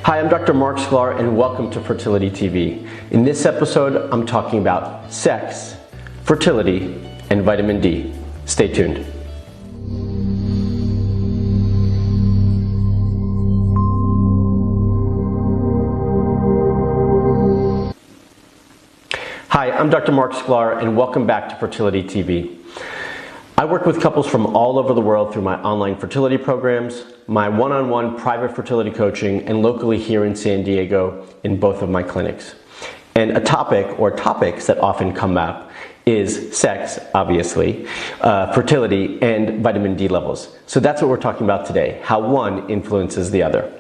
Hi, I'm Dr. Mark Sklar and welcome to Fertility TV. In this episode, I'm talking about sex, fertility, and vitamin D. Stay tuned. Hi, I'm Dr. Mark Sklar and welcome back to Fertility TV. I work with couples from all over the world through my online fertility programs, my one-on-one private fertility coaching, and locally here in San Diego in both of my clinics. And a topic or topics that often come up is sex, obviously, fertility, and vitamin D levels. So that's what we're talking about today, how one influences the other.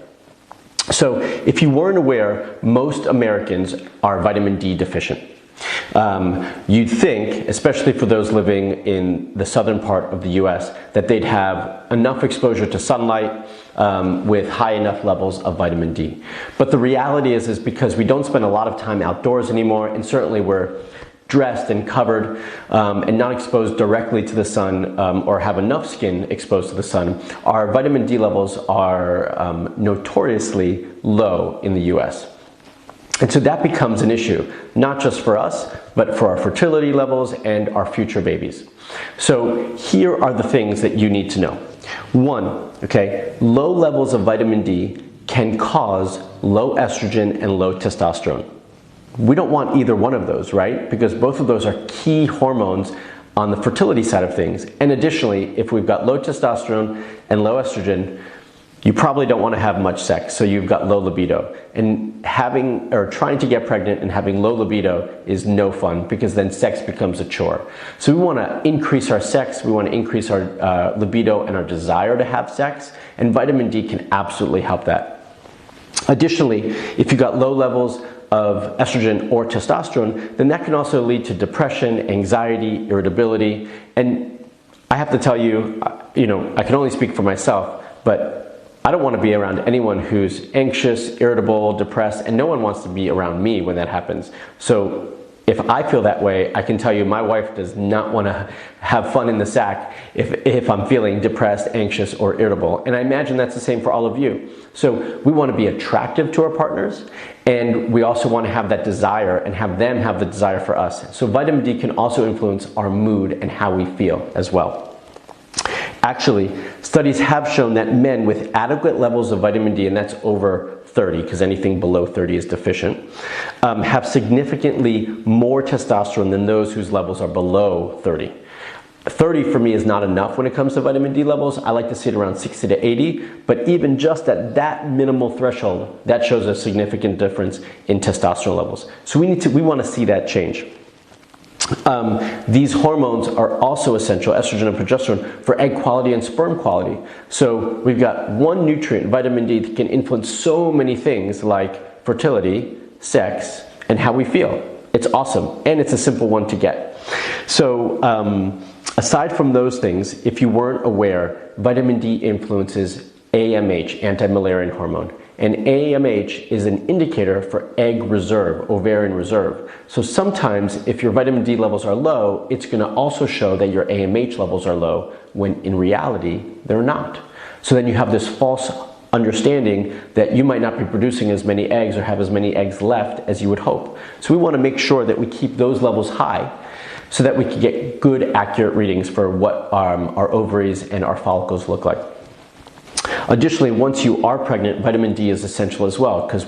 So if you weren't aware, most Americans are vitamin D deficient. You'd think, especially for those living in the southern part of the US, that they'd have enough exposure to sunlight with high enough levels of vitamin D. But the reality is because we don't spend a lot of time outdoors anymore, and certainly we're dressed and covered and not exposed directly to the sun or have enough skin exposed to the sun, our vitamin D levels are notoriously low in the US. And so that becomes an issue, not just for us, but for our fertility levels and our future babies. So here are the things that you need to know. One, low levels of vitamin D can cause low estrogen and low testosterone. We don't want either one of those, right? Because both of those are key hormones on the fertility side of things. And additionally, if we've got low testosterone and low estrogen, you probably don't want to have much sex, so you've got low libido. And trying to get pregnant and having low libido is no fun, because then sex becomes a chore. So we want to increase our sex, we want to increase our libido and our desire to have sex, and vitamin D can absolutely help that. Additionally, if you've got low levels of estrogen or testosterone, then that can also lead to depression, anxiety, irritability. And I have to tell you, I can only speak for myself, but I don't want to be around anyone who's anxious, irritable, depressed, and no one wants to be around me when that happens. So if I feel that way, I can tell you my wife does not want to have fun in the sack if I'm feeling depressed, anxious, or irritable. And I imagine that's the same for all of you. So we want to be attractive to our partners, and we also want to have that desire and have them have the desire for us. So vitamin D can also influence our mood and how we feel as well. Actually, studies have shown that men with adequate levels of vitamin D, and that's over 30, because anything below 30 is deficient, have significantly more testosterone than those whose levels are below 30. 30 for me is not enough when it comes to vitamin D levels. I like to see it around 60 to 80, but even just at that minimal threshold, that shows a significant difference in testosterone levels. So we want to see that change. These hormones are also essential, estrogen and progesterone, for egg quality and sperm quality. So we've got one nutrient, vitamin D, that can influence so many things like fertility, sex, and how we feel. It's awesome, and it's a simple one to get. So aside from those things, if you weren't aware, vitamin D influences AMH, anti-Müllerian hormone. And AMH is an indicator for egg reserve, ovarian reserve. So sometimes if your vitamin D levels are low, it's going to also show that your AMH levels are low, when in reality, they're not. So then you have this false understanding that you might not be producing as many eggs or have as many eggs left as you would hope. So we want to make sure that we keep those levels high so that we can get good, accurate readings for what our ovaries and our follicles look like. Additionally, once you are pregnant, vitamin D is essential as well, because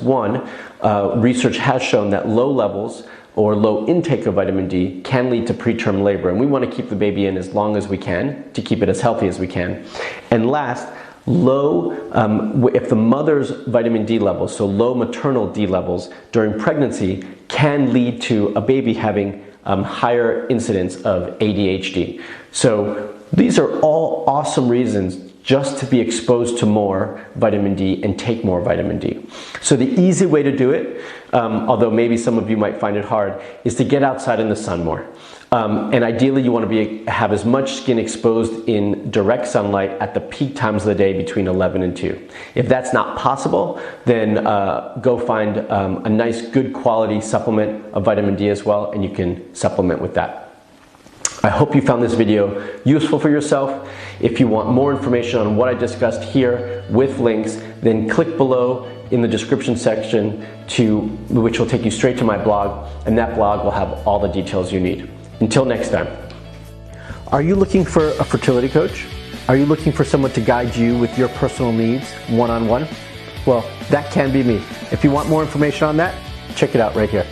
research has shown that low levels or low intake of vitamin D can lead to preterm labor, and we want to keep the baby in as long as we can to keep it as healthy as we can. And last, if the mother's vitamin D levels, so low maternal D levels during pregnancy, can lead to a baby having higher incidence of ADHD. So these are all awesome reasons just to be exposed to more vitamin D and take more vitamin D. So the easy way to do it, although maybe some of you might find it hard, is to get outside in the sun more. And ideally you want to have as much skin exposed in direct sunlight at the peak times of the day between 11 and 2. If that's not possible, then go find a nice good quality supplement of vitamin D as well, and you can supplement with that. I hope you found this video useful for yourself. If you want more information on what I discussed here with links, then click below in the description section which will take you straight to my blog, and that blog will have all the details you need. Until next time. Are you looking for a fertility coach? Are you looking for someone to guide you with your personal needs one-on-one? Well, that can be me. If you want more information on that, check it out right here.